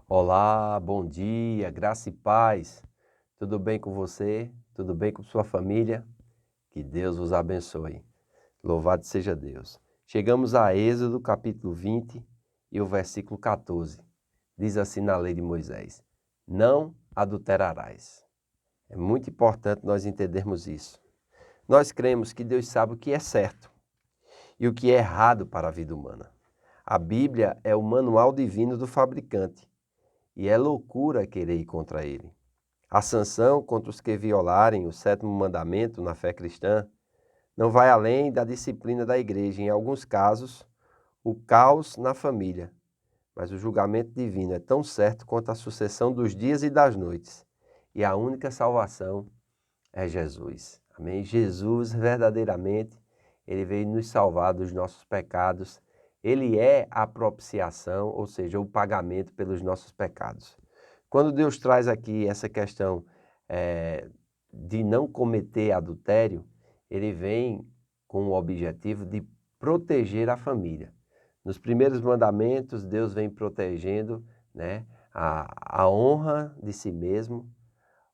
Olá, bom dia, graça e paz. Tudo bem com você? Tudo bem com sua família? Que Deus vos abençoe. Louvado seja Deus. Chegamos a Êxodo, capítulo 20 e o versículo 14. Diz assim na lei de Moisés: Não adulterarás. É muito importante nós entendermos isso. Nós cremos que Deus sabe o que é certo e o que é errado para a vida humana. A Bíblia é o manual divino do fabricante. E é loucura querer ir contra ele. A sanção contra os que violarem o sétimo mandamento na fé cristã não vai além da disciplina da igreja, em alguns casos, o caos na família. Mas o julgamento divino é tão certo quanto a sucessão dos dias e das noites. E a única salvação é Jesus. Amém? Jesus, verdadeiramente, ele veio nos salvar dos nossos pecados. Ele é a propiciação, ou seja, o pagamento pelos nossos pecados. Quando Deus traz aqui essa questão de não cometer adultério, ele vem com o objetivo de proteger a família. Nos primeiros mandamentos, Deus vem protegendo, né, a honra de si mesmo,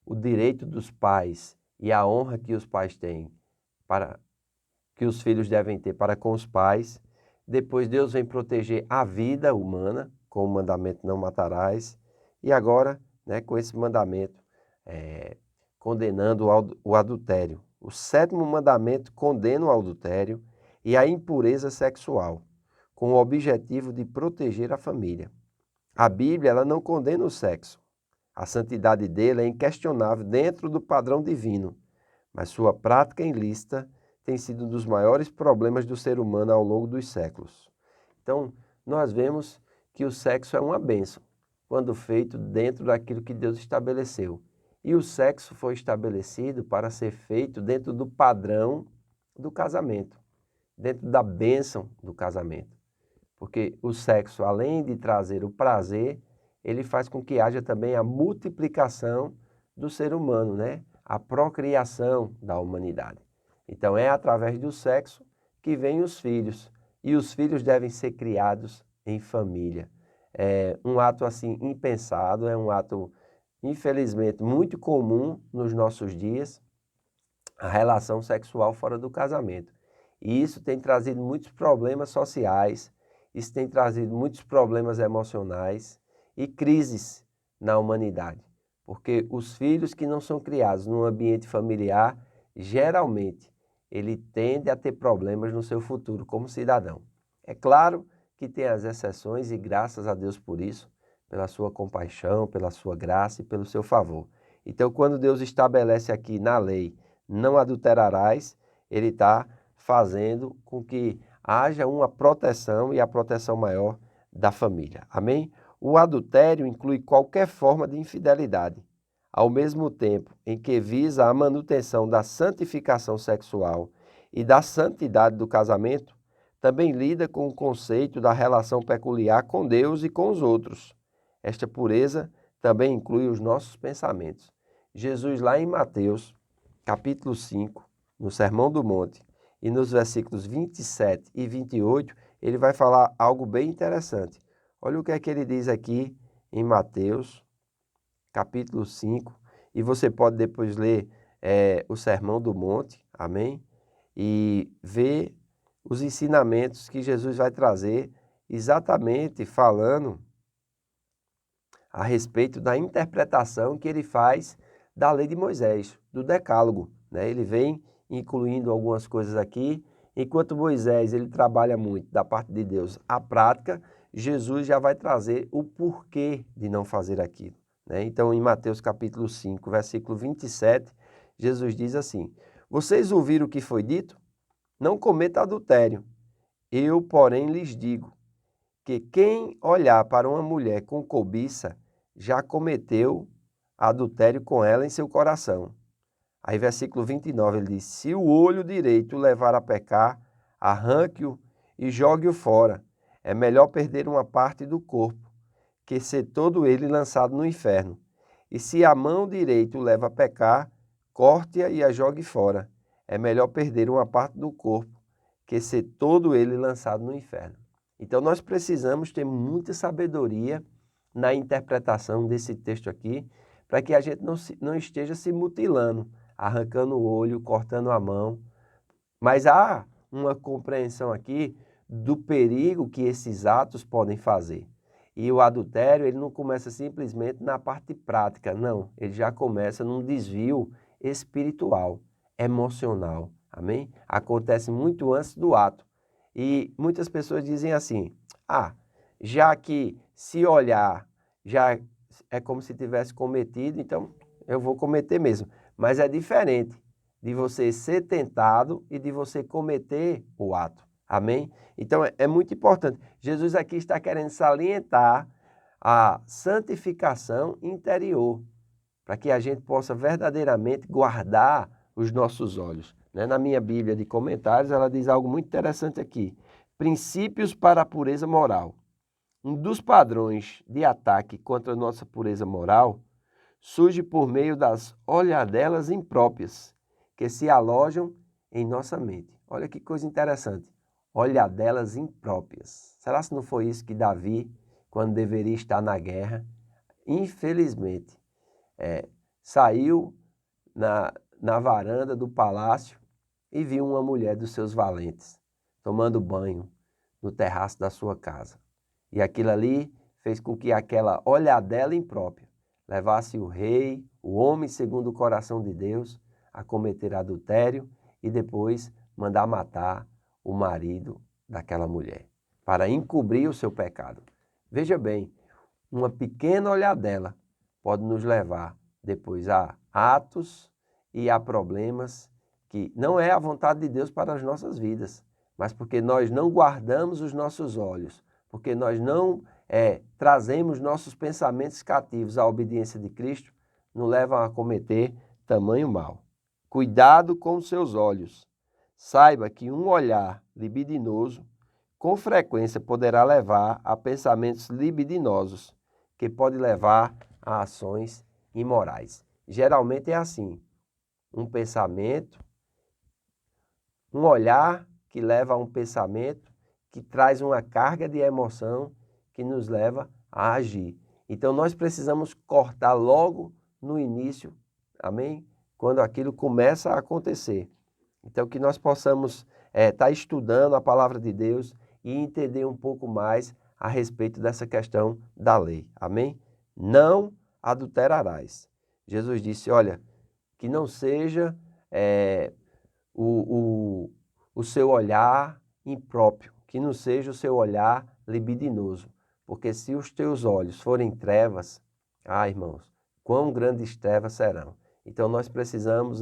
o direito dos pais e a honra que os pais têm para que os filhos devem ter para com os pais. Depois Deus vem proteger a vida humana com o mandamento não matarás. E agora, né, com esse mandamento, condenando o adultério. O sétimo mandamento condena o adultério e a impureza sexual, com o objetivo de proteger a família. A Bíblia ela não condena o sexo. A santidade dele é inquestionável dentro do padrão divino, mas sua prática ilícita tem sido um dos maiores problemas do ser humano ao longo dos séculos. Então, nós vemos que o sexo é uma bênção, quando feito dentro daquilo que Deus estabeleceu. E o sexo foi estabelecido para ser feito dentro do padrão do casamento, dentro da bênção do casamento. Porque o sexo, além de trazer o prazer, ele faz com que haja também a multiplicação do ser humano, né? A procriação da humanidade. Então é através do sexo que vêm os filhos, e os filhos devem ser criados em família. É um ato assim impensado, é um ato infelizmente muito comum nos nossos dias, a relação sexual fora do casamento. E isso tem trazido muitos problemas sociais, isso tem trazido muitos problemas emocionais e crises na humanidade. Porque os filhos que não são criados num ambiente familiar, geralmente, ele tende a ter problemas no seu futuro como cidadão. É claro que tem as exceções e graças a Deus por isso, pela sua compaixão, pela sua graça e pelo seu favor. Então, quando Deus estabelece aqui na lei, não adulterarás, ele está fazendo com que haja uma proteção e a proteção maior da família. Amém? O adultério inclui qualquer forma de infidelidade, ao mesmo tempo em que visa a manutenção da santificação sexual e da santidade do casamento, também lida com o conceito da relação peculiar com Deus e com os outros. Esta pureza também inclui os nossos pensamentos. Jesus, lá em Mateus, capítulo 5, no Sermão do Monte, e nos versículos 27 e 28, ele vai falar algo bem interessante. Olha o que é que ele diz aqui em Mateus, capítulo 5, e você pode depois ler o Sermão do Monte, amém? E ver os ensinamentos que Jesus vai trazer exatamente falando a respeito da interpretação que ele faz da lei de Moisés, do Decálogo, né? Ele vem incluindo algumas coisas aqui, enquanto Moisés ele trabalha muito da parte de Deus a prática, Jesus já vai trazer o porquê de não fazer aquilo, né? Então, em Mateus capítulo 5, versículo 27, Jesus diz assim: Vocês ouviram o que foi dito? Não cometa adultério. Eu, porém, lhes digo que quem olhar para uma mulher com cobiça já cometeu adultério com ela em seu coração. Aí versículo 29 ele diz: se o olho direito o levar a pecar, arranque-o e jogue-o fora. É melhor perder uma parte do corpo, que ser todo ele lançado no inferno. E se a mão direita o leva a pecar, corte-a e a jogue fora. É melhor perder uma parte do corpo, que ser todo ele lançado no inferno. Então nós precisamos ter muita sabedoria na interpretação desse texto aqui, para que a gente não esteja se mutilando, arrancando o olho, cortando a mão. Mas há uma compreensão aqui do perigo que esses atos podem fazer. E o adultério, ele não começa simplesmente na parte prática, não. Ele já começa num desvio espiritual, emocional, amém? Acontece muito antes do ato. E muitas pessoas dizem assim, já que se olhar, já é como se tivesse cometido, então eu vou cometer mesmo. Mas é diferente de você ser tentado e de você cometer o ato. Amém? Então é muito importante. Jesus aqui está querendo salientar a santificação interior, para que a gente possa verdadeiramente guardar os nossos olhos. Na minha Bíblia de comentários, ela diz algo muito interessante aqui. Princípios para a pureza moral. Um dos padrões de ataque contra a nossa pureza moral surge por meio das olhadelas impróprias que se alojam em nossa mente. Olha que coisa interessante. Olhadelas impróprias. Será que não foi isso que Davi, quando deveria estar na guerra, infelizmente, saiu na varanda do palácio e viu uma mulher dos seus valentes tomando banho no terraço da sua casa. E aquilo ali fez com que aquela olhadela imprópria levasse o rei, o homem segundo o coração de Deus, a cometer adultério e depois mandar matar o marido daquela mulher, para encobrir o seu pecado. Veja bem, uma pequena olhadela pode nos levar depois a atos e a problemas que não é a vontade de Deus para as nossas vidas, mas porque nós não guardamos os nossos olhos, porque nós não trazemos nossos pensamentos cativos à obediência de Cristo, nos levam a cometer tamanho mal. Cuidado com os seus olhos. Saiba que um olhar libidinoso, com frequência, poderá levar a pensamentos libidinosos, que pode levar a ações imorais. Geralmente é assim, um pensamento, um olhar que leva a um pensamento que traz uma carga de emoção que nos leva a agir. Então nós precisamos cortar logo no início, amém? Quando aquilo começa a acontecer. Então que nós possamos estar estudando a palavra de Deus e entender um pouco mais a respeito dessa questão da lei, amém? Não adulterarás. Jesus disse, olha, que não seja o seu olhar impróprio, que não seja o seu olhar libidinoso, porque se os teus olhos forem trevas, irmãos, quão grandes trevas serão. Então nós precisamos,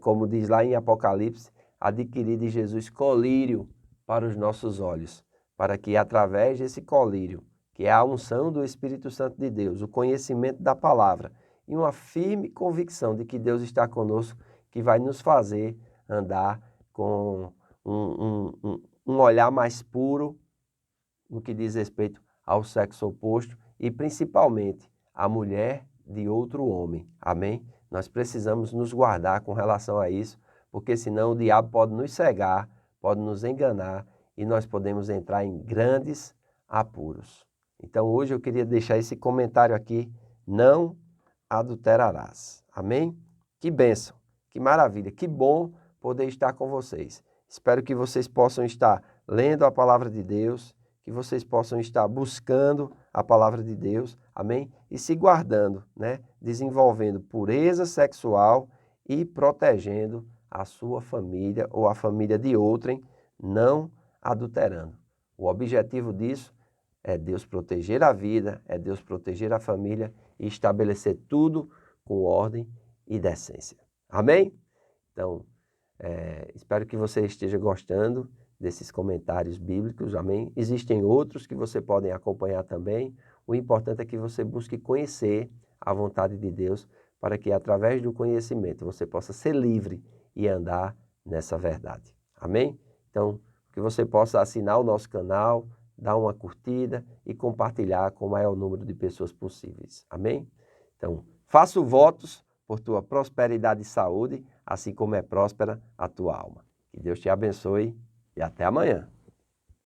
como diz lá em Apocalipse, adquirir de Jesus colírio para os nossos olhos, para que através desse colírio, que é a unção do Espírito Santo de Deus, o conhecimento da palavra e uma firme convicção de que Deus está conosco, que vai nos fazer andar com um olhar mais puro no que diz respeito ao sexo oposto e principalmente a mulher de outro homem. Amém? Nós precisamos nos guardar com relação a isso, porque senão o diabo pode nos cegar, pode nos enganar e nós podemos entrar em grandes apuros. Então hoje eu queria deixar esse comentário aqui, não adulterarás. Amém? Que bênção, que maravilha, que bom poder estar com vocês. Espero que vocês possam estar lendo a palavra de Deus, que vocês possam estar buscando a palavra de Deus, amém? E se guardando, desenvolvendo pureza sexual e protegendo a sua família ou a família de outrem, não adulterando. O objetivo disso é Deus proteger a vida, é Deus proteger a família e estabelecer tudo com ordem e decência. Amém? Então, espero que você esteja gostando desses comentários bíblicos, amém? Existem outros que você pode acompanhar também. O importante é que você busque conhecer a vontade de Deus para que através do conhecimento você possa ser livre e andar nessa verdade. Amém? Então, que você possa assinar o nosso canal, dar uma curtida e compartilhar com o maior número de pessoas possíveis. Amém? Então, faço votos por tua prosperidade e saúde, assim como é próspera a tua alma. Que Deus te abençoe e até amanhã.